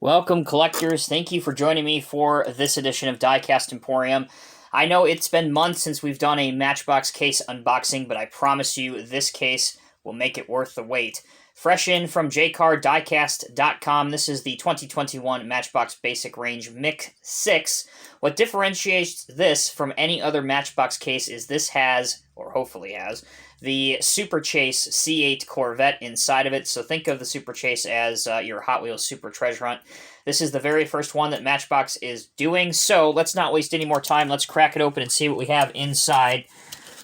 Welcome, collectors. Thank you for joining me for this edition of Diecast Emporium. I know it's been months since we've done a Matchbox case unboxing, but I promise you this case will make it worth the wait. Fresh in from jcardiecast.com, this is the 2021 Matchbox Basic Range Mbx 6. What differentiates this from any other Matchbox case is this has, or hopefully has, the Super Chase C8 Corvette inside of it. So think of the Super Chase as your Hot Wheels Super Treasure Hunt. This is the very first one that Matchbox is doing, so let's not waste any more time. Let's crack it open and see what we have inside.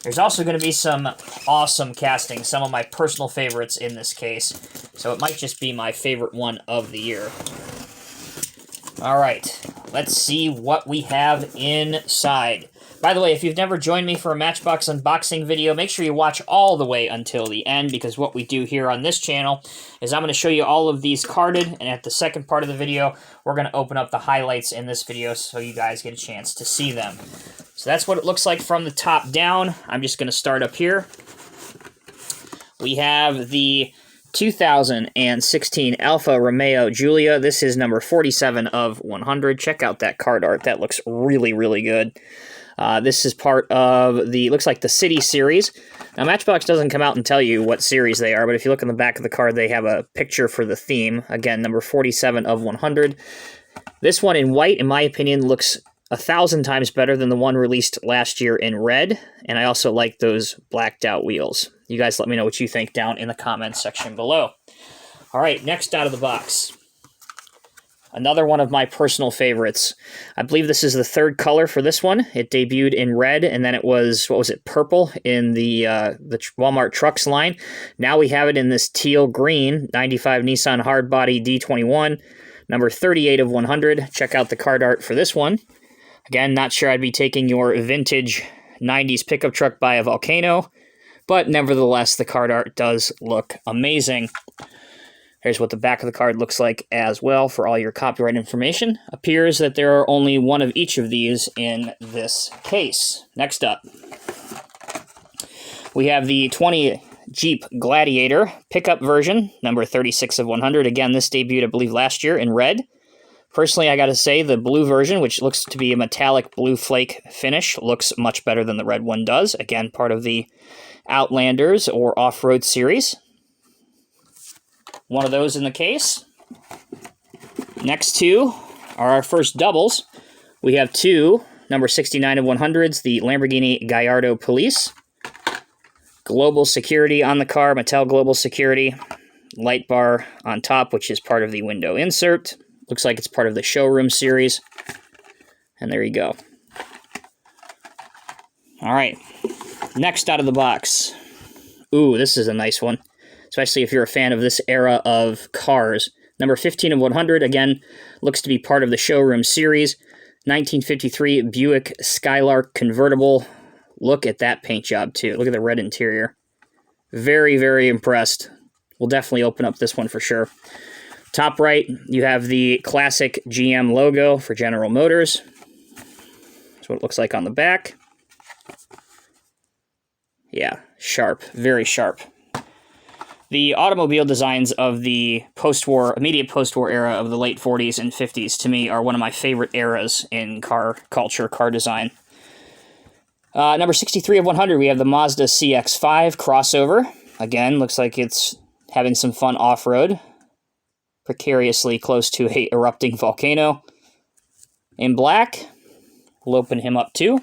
There's also going to be some awesome castings, some of my personal favorites in this case, so it might just be my favorite one of the year. All right, let's see what we have inside. By the way, if you've never joined me for a Matchbox unboxing video, make sure you watch all the way until the end, because what we do here on this channel is I'm going to show you all of these carded, and at the second part of the video, we're going to open up the highlights in this video so you guys get a chance to see them. So that's what it looks like from the top down. I'm just going to start up here. We have the 2016 Alfa Romeo Giulia. This is number 47 of 100. Check out that card art. That looks really, really good. This is part of the, looks like the City series. Now, Matchbox doesn't come out and tell you what series they are, but if you look on the back of the card, they have a picture for the theme. Again, number 47 of 100. This one in white, in my opinion, looks 1,000 times better than the one released last year in red, and I also like those blacked out wheels. You guys let me know what you think down in the comments section below. All right, next out of the box. Another one of my personal favorites. I believe this is the third color for this one. It debuted in red, and then it was, what was it, purple in the Walmart Trucks line. Now we have it in this teal green, 95 Nissan Hardbody D21, number 38 of 100. Check out the card art for this one. Again, not sure I'd be taking your vintage 90s pickup truck by a volcano, but nevertheless, the card art does look amazing. Here's what the back of the card looks like as well for all your copyright information. Appears that there are only one of each of these in this case. Next up, we have the 20 Jeep Gladiator pickup version, number 36 of 100. Again, this debuted, I believe, last year in red. Personally, I gotta say, the blue version, which looks to be a metallic blue flake finish, looks much better than the red one does. Again, part of the Outlanders or Off-Road series. One of those in the case. Next two are our first doubles. We have two, number 69 of 100s, the Lamborghini Guyarder Police. Global security on the car, Mattel Global Security. Light bar on top, which is part of the window insert. Looks like it's part of the showroom series. And there you go. All right. Next out of the box. Ooh, this is a nice one, especially if you're a fan of this era of cars. Number 15 of 100, again, looks to be part of the showroom series. 1953 Buick Skylark convertible. Look at that paint job, too. Look at the red interior. Very, very impressed. We'll definitely open up this one for sure. Top right, you have the classic GM logo for General Motors. That's what it looks like on the back. Yeah, sharp, very sharp. The automobile designs of the post-war, immediate post-war era of the late 40s and 50s, to me, are one of my favorite eras in car culture, car design. Number 63 of 100, we have the Mazda CX-5 crossover. Again, looks like it's having some fun off-road. Precariously close to a erupting volcano. In black, we'll open him up too.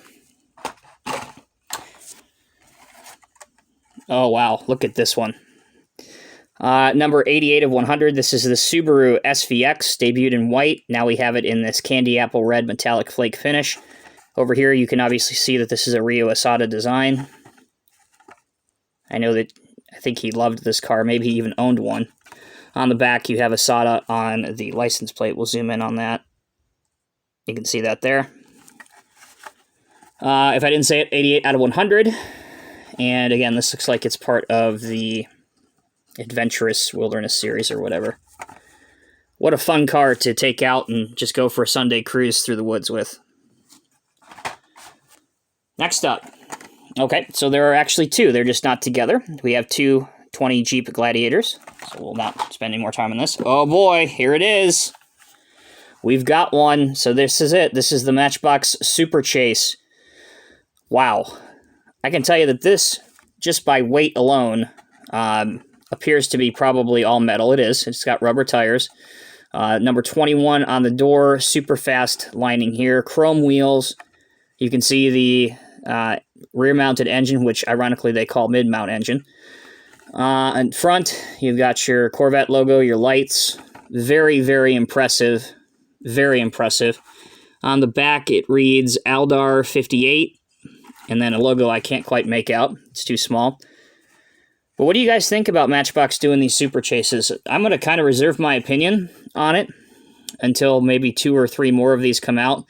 Oh wow, look at this one. Number 88 of 100, this is the Subaru Svx, debuted in white. Now we have it in this candy apple red metallic flake finish. Over here you can obviously see that this is a Rio Asada design. I think he loved this car, maybe he even owned one. On the back, you have Asada on the license plate. We'll zoom in on that. You can see that there. If I didn't say it, 88 out of 100. And again, this looks like it's part of the Adventurous Wilderness series or whatever. What a fun car to take out and just go for a Sunday cruise through the woods with. Next up. Okay, so there are actually two. They're just not together. We have two 20 Jeep Gladiators. So we'll not spend any more time on this. Oh boy, here it is. we've got one. So this is it. This is the Matchbox Super Chase. Wow. I can tell you that this, just by weight alone, appears to be probably all metal. It is. It's got rubber tires. Number 21 on the door. Super fast lining here. Chrome wheels. You can see the rear-mounted engine, which ironically they call mid-mount engine. In front, you've got your Corvette logo, your lights. Very, very impressive. Very impressive. On the back, it reads Aldar 58, and then a logo I can't quite make out. It's too small. But what do you guys think about Matchbox doing these super chases? I'm going to kind of reserve my opinion on it until maybe 2 or 3 more of these come out.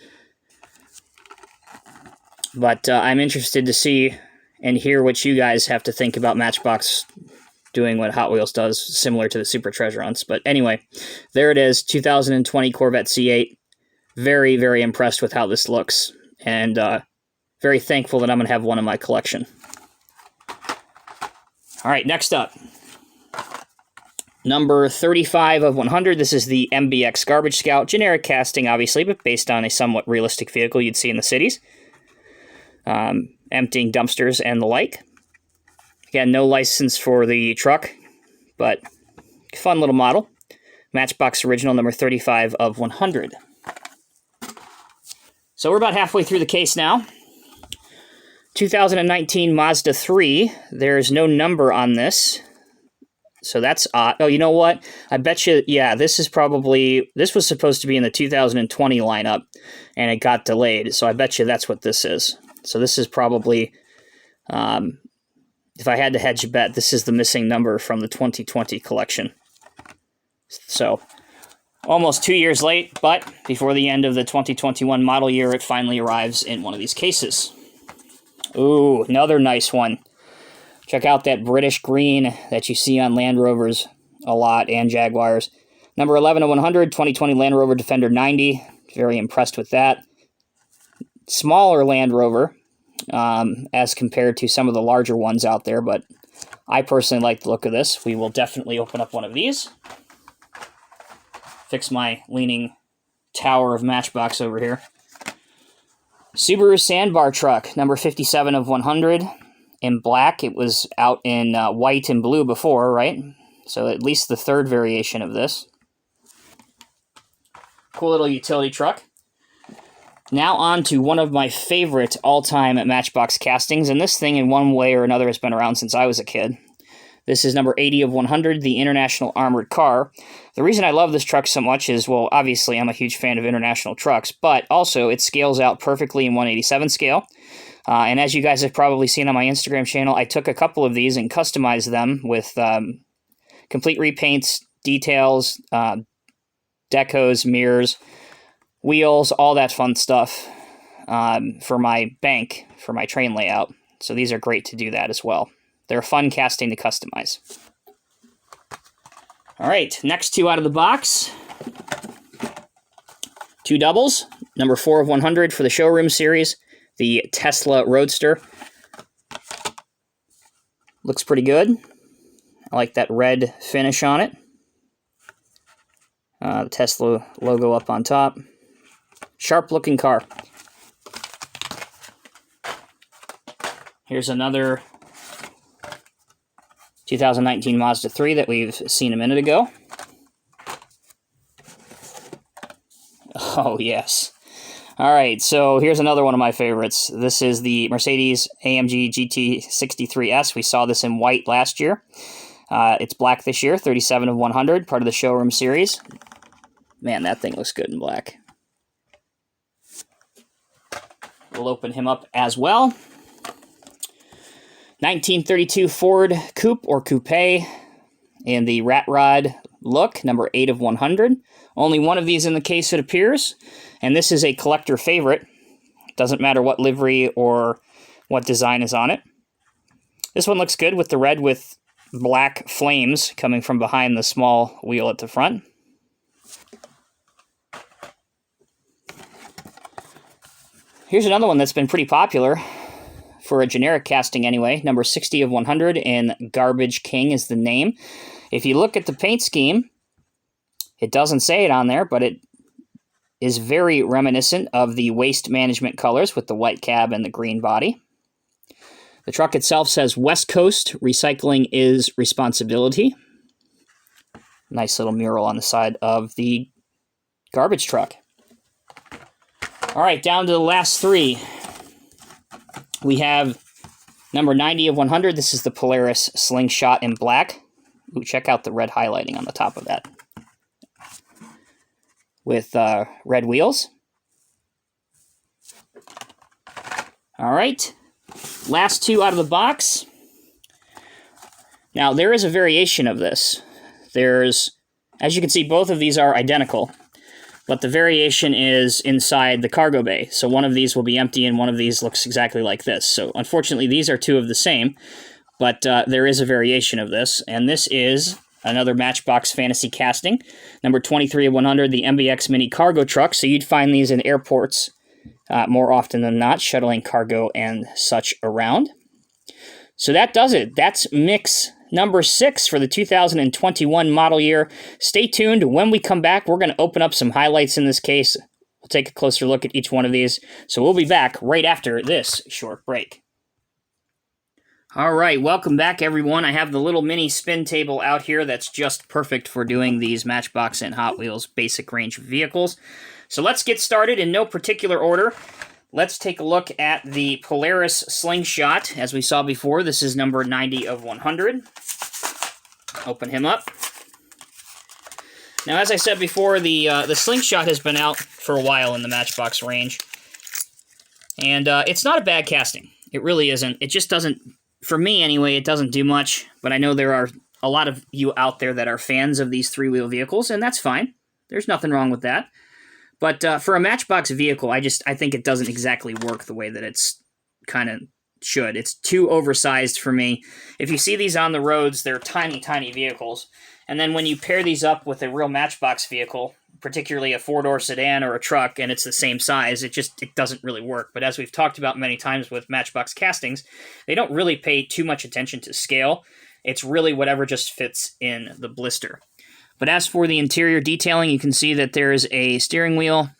But I'm interested to see and hear what you guys have to think about Matchbox doing what Hot Wheels does, similar to the Super Treasure Hunts. But anyway, there it is, 2020 Corvette C8. Very, very impressed with how this looks, and very thankful that I'm going to have one in my collection. All right, next up, number 35 of 100. This is the Mbx Garbage Scout. Generic casting, obviously, but based on a somewhat realistic vehicle you'd see in the cities. Emptying dumpsters and the like. Again, no license for the truck, but fun little model. Matchbox original, number 35 of 100. So we're about halfway through the case now. 2019 Mazda 3. There's no number on this, so that's odd. Oh, you know what? I bet you, yeah, this was supposed to be in the 2020 lineup, and it got delayed, so I bet you that's what this is. So this is probably, if I had to hedge a bet, this is the missing number from the 2020 collection. So almost 2 years late, but before the end of the 2021 model year, it finally arrives in one of these cases. Ooh, another nice one. Check out that British green that you see on Land Rovers a lot and Jaguars. Number 11 of 100, 2020 Land Rover Defender 90. Very impressed with that. Smaller Land Rover as compared to some of the larger ones out there, but I personally like the look of this. We will definitely open up one of these. Fix my leaning tower of Matchbox over here. Subaru Sandbar truck, number 57 of 100, in black. It was out in white and blue before, right? So at least the third variation of this. Cool little utility truck. Now on to one of my favorite all-time Matchbox castings, and this thing in one way or another has been around since I was a kid. This is number 80 of 100, the International Armored Car. The reason I love this truck so much is, well, obviously I'm a huge fan of international trucks, but also it scales out perfectly in 1/87 scale. And as you guys have probably seen on my Instagram channel, I took a couple of these and customized them with complete repaints, details, decos, mirrors, wheels, all that fun stuff for my bank, for my train layout. So these are great to do that as well. They're a fun casting to customize. All right, next 2 out of the box. 2 doubles. Number 4 of 100 for the showroom series, the Tesla Roadster. Looks pretty good. I like that red finish on it. The Tesla logo up on top. Sharp looking car. Here's another 2019 Mazda 3 that we've seen a minute ago. Oh, yes. All right, so here's another one of my favorites. This is the Mercedes Amg Gt63s. We saw this in white last year. It's black this year, 37 of 100, part of the showroom series. Man, that thing looks good in black. We'll open him up as well. 1932 Ford Coupe or Coupe in the Rat Rod look, number 8 of 100. Only one of these in the case, it appears, and this is a collector favorite. Doesn't matter what livery or what design is on it. This one looks good with the red with black flames coming from behind the small wheel at the front. Here's another one that's been pretty popular, for a generic casting anyway. Number 60 of 100, and Garbage King is the name. If you look at the paint scheme, it doesn't say it on there, but it is very reminiscent of the Waste Management colors with the white cab and the green body. The truck itself says West Coast, recycling is responsibility. Nice little mural on the side of the garbage truck. All right, down to the last three. We have number 90 of 100. This is the Polaris Slingshot in black. Ooh, check out the red highlighting on the top of that. With red wheels. All right. Last two out of the box. Now, there is a variation of this. There's, as you can see, both of these are identical, but the variation is inside the cargo bay. So one of these will be empty and one of these looks exactly like this. So unfortunately, these are two of the same, but there is a variation of this, and this is another Matchbox Fantasy casting, number 23 of 100, the Mbx Mini cargo truck. So you'd find these in airports more often than not, shuttling cargo and such around. So that does it. That's mix number 6 for the 2021 model year. Stay tuned. When we come back, we're going to open up some highlights in this case. We'll take a closer look at each one of these. So we'll be back right after this short break. All right, welcome back, everyone. I have the little mini spin table out here that's just perfect for doing these Matchbox and Hot Wheels basic range vehicles. So let's get started in no particular order. Let's take a look at the Polaris Slingshot. As we saw before, this is number 90 of 100. Open him up. Now, as I said before, the Slingshot has been out for a while in the Matchbox range. And it's not a bad casting. It really isn't. It just doesn't, for me anyway, it doesn't do much. But I know there are a lot of you out there that are fans of these three-wheel vehicles, and that's fine. There's nothing wrong with that. But for a Matchbox vehicle, I think it doesn't exactly work the way that it's kind of should. It's too oversized for me. If you see these on the roads, they're tiny, tiny vehicles. And then when you pair these up with a real Matchbox vehicle, particularly a four-door sedan or a truck, and it's the same size, it doesn't really work. But as we've talked about many times with Matchbox castings, they don't really pay too much attention to scale. It's really whatever just fits in the blister. But as for the interior detailing, you can see that there's a steering wheel.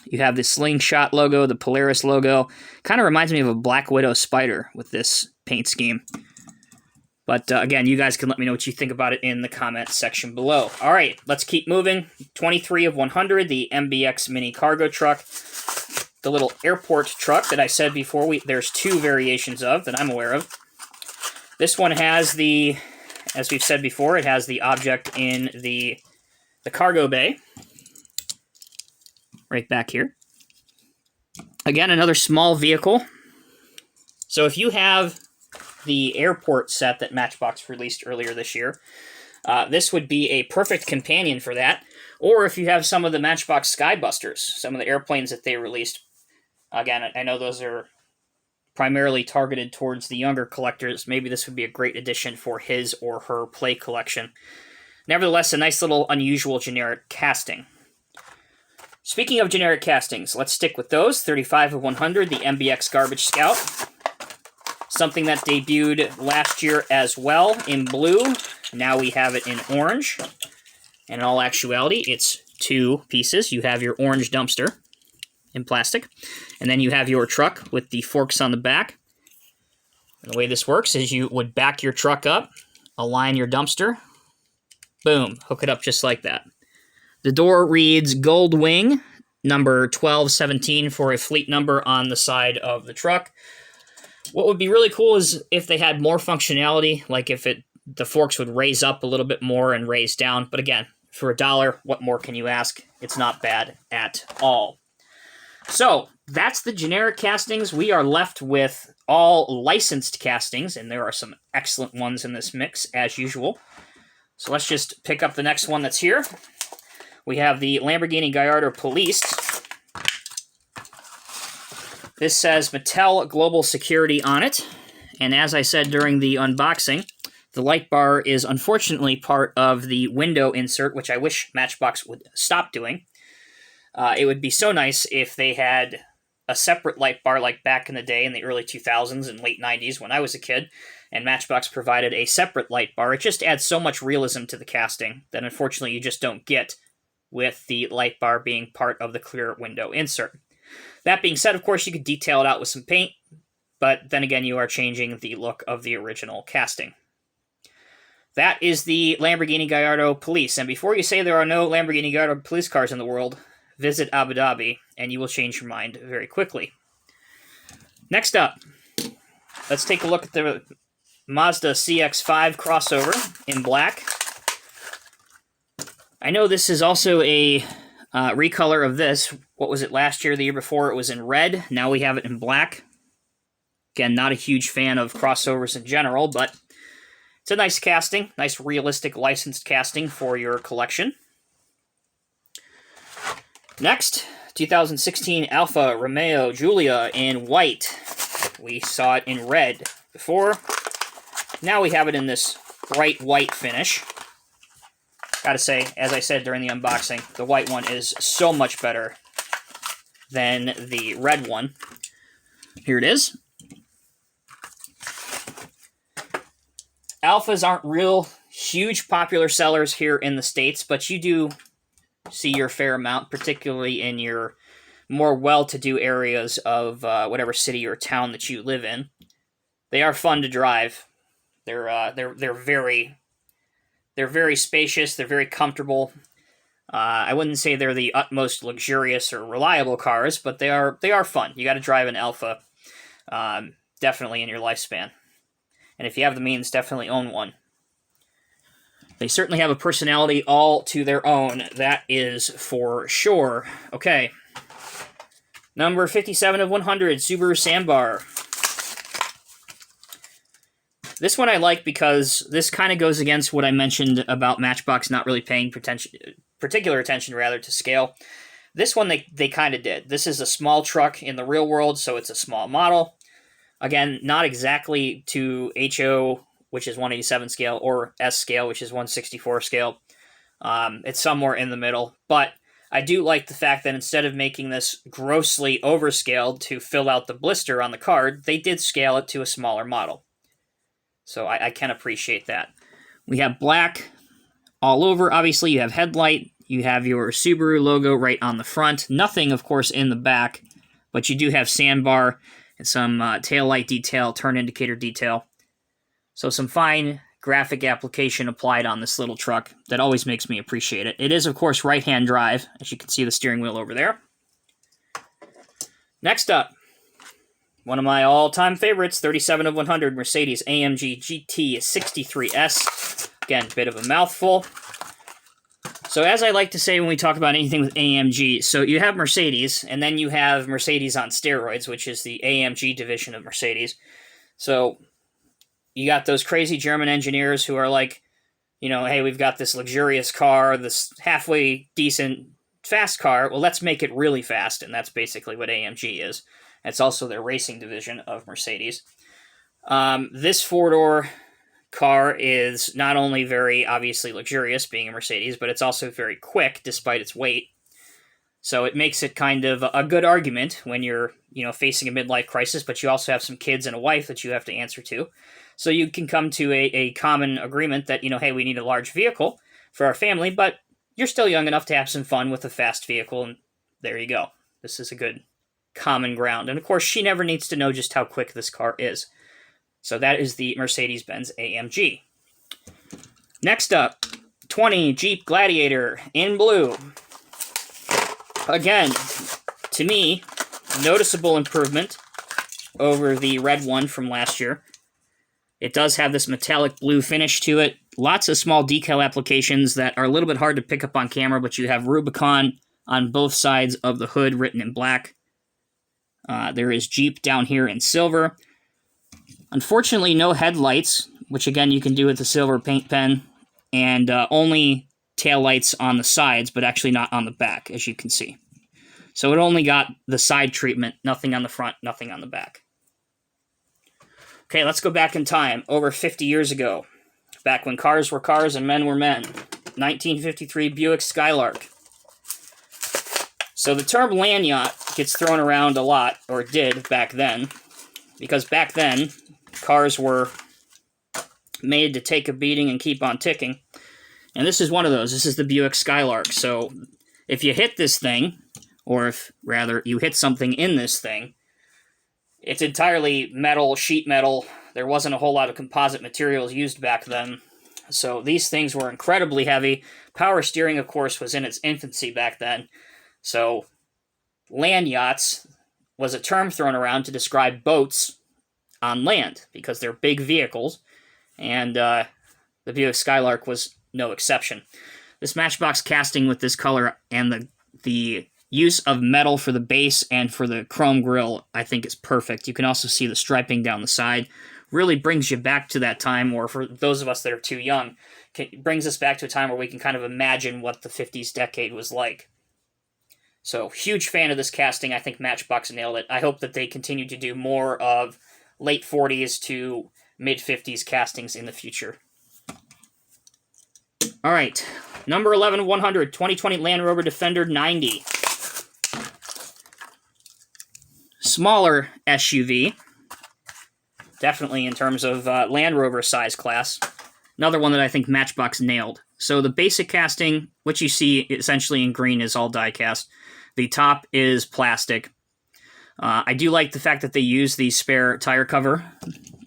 You have the Slingshot logo, the Polaris logo. Kind of reminds me of a Black Widow Spider with this paint scheme. But again, you guys can let me know what you think about it in the comment section below. All right, let's keep moving. 23 of 100, the Mbx Mini cargo truck. The little airport truck that I said before, there's two variations of that I'm aware of. This one has the, as we've said before, it has the object in the cargo bay. Right back here. Again, another small vehicle. So if you have the airport set that Matchbox released earlier this year, this would be a perfect companion for that. Or if you have some of the Matchbox Skybusters, some of the airplanes that they released. Again, I know those are primarily targeted towards the younger collectors. Maybe this would be a great addition for his or her play collection. Nevertheless, a nice little unusual generic casting. Speaking of generic castings, let's stick with those. 35 of 100, the Mbx Garbage Scout. Something that debuted last year as well in blue. Now we have it in orange. And in all actuality, it's two pieces. You have your orange dumpster in plastic. And then you have your truck with the forks on the back. And the way this works is you would back your truck up, align your dumpster, boom, hook it up just like that. The door reads Gold Wing, number 1217 for a fleet number on the side of the truck. What would be really cool is if they had more functionality, like if the forks would raise up a little bit more and raise down. But again, for $1, what more can you ask? It's not bad at all. So that's the generic castings. We are left with all licensed castings, and there are some excellent ones in this mix, as usual. So let's just pick up the next one that's here. We have the Lamborghini Guyarder Police. This says Mattel Global Security on it. And as I said during the unboxing, the light bar is unfortunately part of the window insert, which I wish Matchbox would stop doing. It would be so nice if they had a separate light bar like back in the day in the early 2000s and late 90s when I was a kid, and Matchbox provided a separate light bar. It just adds so much realism to the casting that unfortunately you just don't get with the light bar being part of the clear window insert. That being said, of course, you could detail it out with some paint, but then again, you are changing the look of the original casting. That is the Lamborghini Gallardo Police, and before you say there are no Lamborghini Gallardo police cars in the world, visit Abu Dhabi, and you will change your mind very quickly. Next up, let's take a look at the Mazda CX-5 crossover in black. I know this is also a recolor of this. What was it last year? The year before it was in red. Now we have it in black. Again, not a huge fan of crossovers in general, but it's a nice casting, nice realistic licensed casting for your collection. Next, 2016 Alfa Romeo Giulia in white. We saw it in red before. Now we have it in this bright white finish. Gotta say, as I said during the unboxing, the white one is so much better than the red one. Here it is. Alphas aren't real huge popular sellers here in the States, but you do see your fair amount, particularly in your more well-to-do areas of whatever city or town that you live in. They are fun to drive. They're very spacious. They're very comfortable. I wouldn't say they're the utmost luxurious or reliable cars, but they are fun. You got to drive an Alfa, definitely in your lifespan. And if you have the means, definitely own one. They certainly have a personality all to their own. That is for sure. Okay. Number 57 of 100, Subaru Sandbar. This one I like because this kind of goes against what I mentioned about Matchbox not really paying particular attention to scale. This one they kind of did. This is a small truck in the real world, so it's a small model. Again, not exactly to HO, which is 187 scale, or S scale, which is 164 scale. It's somewhere in the middle. But I do like the fact that instead of making this grossly overscaled to fill out the blister on the card, they did scale it to a smaller model. So I can appreciate that. We have black all over. Obviously, you have headlight. You have your Subaru logo right on the front. Nothing, of course, in the back, but you do have sandbar and some taillight detail, turn indicator detail. So some fine graphic application applied on this little truck that always makes me appreciate it. It is, of course, right-hand drive, as you can see the steering wheel over there. Next up, one of my all-time favorites, 37 of 100, Mercedes Amg Gt 63s. Again, bit of a mouthful. So as I like to say when we talk about anything with AMG, so you have Mercedes, and then you have Mercedes on steroids, which is the AMG division of Mercedes. So you got those crazy German engineers who are like, you know, hey, we've got this luxurious car, this halfway decent fast car. Well, let's make it really fast, and that's basically what AMG is. It's also their racing division of Mercedes. This four-door car is not only very obviously luxurious, being a Mercedes, but it's also very quick despite its weight. So it makes it kind of a good argument when you're, you know, facing a midlife crisis, but you also have some kids and a wife that you have to answer to. So you can come to a common agreement that, you know, hey, we need a large vehicle for our family, but you're still young enough to have some fun with a fast vehicle, and there you go. This is a good common ground. And of course, she never needs to know just how quick this car is. So that is the Mercedes-Benz AMG. Next up, 20 Jeep Gladiator in blue. Again, to me, noticeable improvement over the red one from last year. It does have this metallic blue finish to it. Lots of small decal applications that are a little bit hard to pick up on camera, but you have Rubicon on both sides of the hood written in black. There is Jeep down here in silver. Unfortunately, no headlights, which again you can do with the silver paint pen, and only taillights on the sides, but actually not on the back, as you can see. So it only got the side treatment, nothing on the front, nothing on the back. Okay, let's go back in time, over 50 years ago, back when cars were cars and men were men. 1953 Buick Skylark. So the term land yacht gets thrown around a lot, or did back then, because back then, cars were made to take a beating and keep on ticking. And this is one of those. This is the Buick Skylark. So if you hit this thing, or if, rather, you hit something in this thing, it's entirely metal, sheet metal. There wasn't a whole lot of composite materials used back then. So these things were incredibly heavy. Power steering, of course, was in its infancy back then. So land yachts was a term thrown around to describe boats on land, because they're big vehicles, and the Buick Skylark was no exception. This Matchbox casting with this color and the use of metal for the base and for the chrome grille, I think, is perfect. You can also see the striping down the side. Really brings you back to that time, or for those of us that are too young, brings us back to a time where we can kind of imagine what the 50s decade was like. So, huge fan of this casting. I think Matchbox nailed it. I hope that they continue to do more of late 40s to mid-50s castings in the future. All right, number 11-100, 2020 Land Rover Defender 90. Smaller SUV, definitely in terms of Land Rover size class. Another one that I think Matchbox nailed. So the basic casting, which you see essentially in green, is all die-cast. The top is plastic. I do like the fact that they use the spare tire cover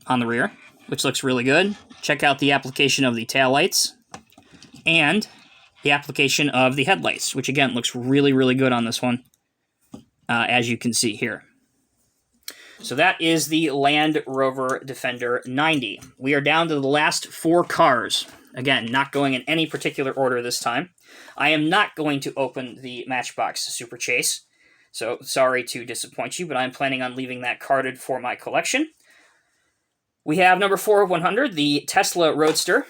on the rear, which looks really good. Check out the application of the taillights and the application of the headlights, which again looks really, really good on this one, as you can see here. So that is the Land Rover Defender 90. We are down to the last 4 cars. Again, not going in any particular order this time. I am not going to open the Matchbox Super Chase, so sorry to disappoint you, but I'm planning on leaving that carded for my collection. We have number 4 of 100, the Tesla Roadster.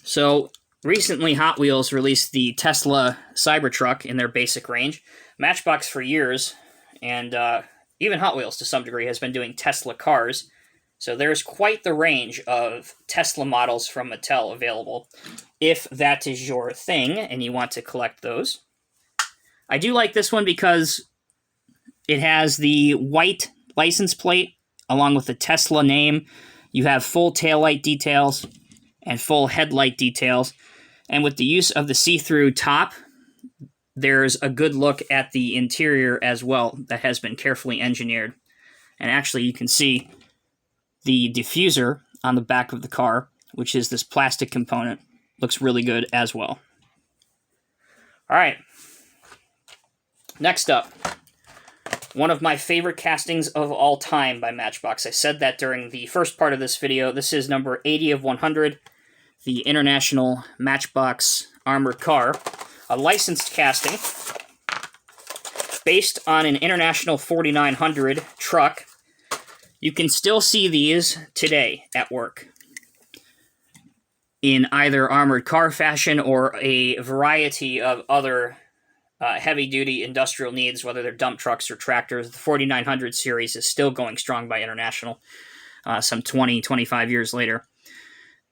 So, recently Hot Wheels released the Tesla Cybertruck in their basic range. Matchbox for years, and even Hot Wheels to some degree, has been doing Tesla cars. So there's quite the range of Tesla models from Mattel available, if that is your thing and you want to collect those. I do like this one because it has the white license plate along with the Tesla name. You have full taillight details and full headlight details. And with the use of the see-through top, there's a good look at the interior as well that has been carefully engineered. And actually, you can see the diffuser on the back of the car, which is this plastic component. Looks really good as well. All right. Next up, one of my favorite castings of all time by Matchbox. I said that during the first part of this video. This is number 80 of 100, the International Matchbox Armored Car. A licensed casting based on an International 4900 truck. You can still see these today at work in either armored car fashion or a variety of other heavy-duty industrial needs, whether they're dump trucks or tractors. The 4900 series is still going strong by International some 20, 25 years later.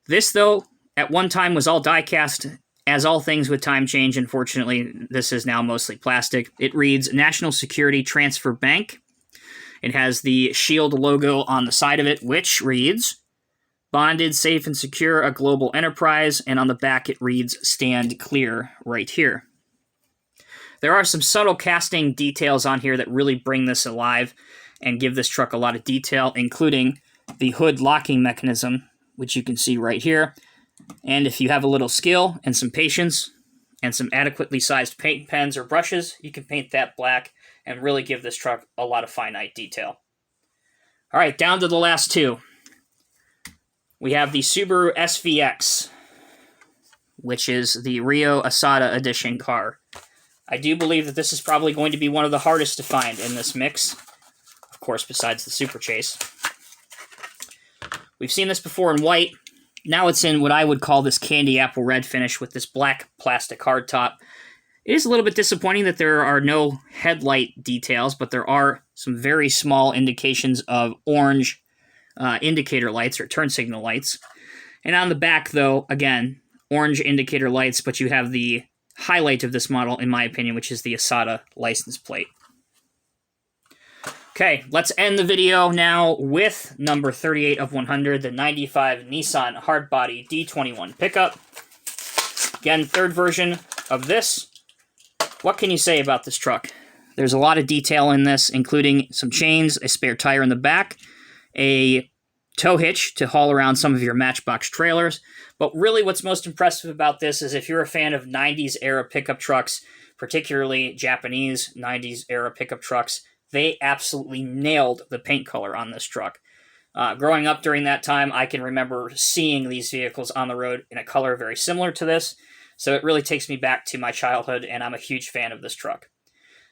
This, though, at one time was all die-cast. As all things with time change, unfortunately, this is now mostly plastic. It reads National Security Transfer Bank. It has the shield logo on the side of it, which reads, Bonded, Safe, and Secure, a Global Enterprise, and on the back it reads, Stand Clear, right here. There are some subtle casting details on here that really bring this alive and give this truck a lot of detail, including the hood locking mechanism, which you can see right here. And if you have a little skill and some patience and some adequately sized paint pens or brushes, you can paint that black and really give this truck a lot of finite detail. All right, down to the last 2. We have the Subaru Svx, which is the Rio Asada Edition car. I do believe that this is probably going to be one of the hardest to find in this mix, of course, besides the Super Chase. We've seen this before in white. Now it's in what I would call this candy apple red finish with this black plastic hardtop. It is a little bit disappointing that there are no headlight details, but there are some very small indications of orange indicator lights or turn signal lights. And on the back, though, again, orange indicator lights, but you have the highlight of this model, in my opinion, which is the Asada license plate. Okay, let's end the video now with number 38 of 100, the 95 Nissan Hardbody D21 pickup. Again, third version of this. What can you say about this truck? There's a lot of detail in this, including some chains, a spare tire in the back, a tow hitch to haul around some of your Matchbox trailers. But really what's most impressive about this is if you're a fan of 90s era pickup trucks, particularly Japanese 90s era pickup trucks, they absolutely nailed the paint color on this truck. Growing up during that time, I can remember seeing these vehicles on the road in a color very similar to this. So it really takes me back to my childhood, and I'm a huge fan of this truck.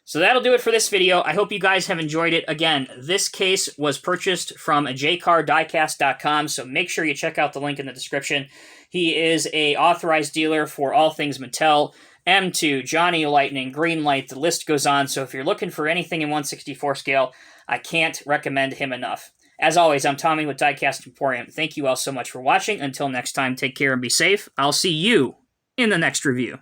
So that'll do it for this video. I hope you guys have enjoyed it. Again, this case was purchased from jcardiecast.com, so make sure you check out the link in the description. He is a authorized dealer for all things Mattel, M2, Johnny Lightning, Greenlight, the list goes on. So if you're looking for anything in 1/64 scale, I can't recommend him enough. As always, I'm Tommy with Diecast Emporium. Thank you all so much for watching. Until next time, take care and be safe. I'll see you in the next review.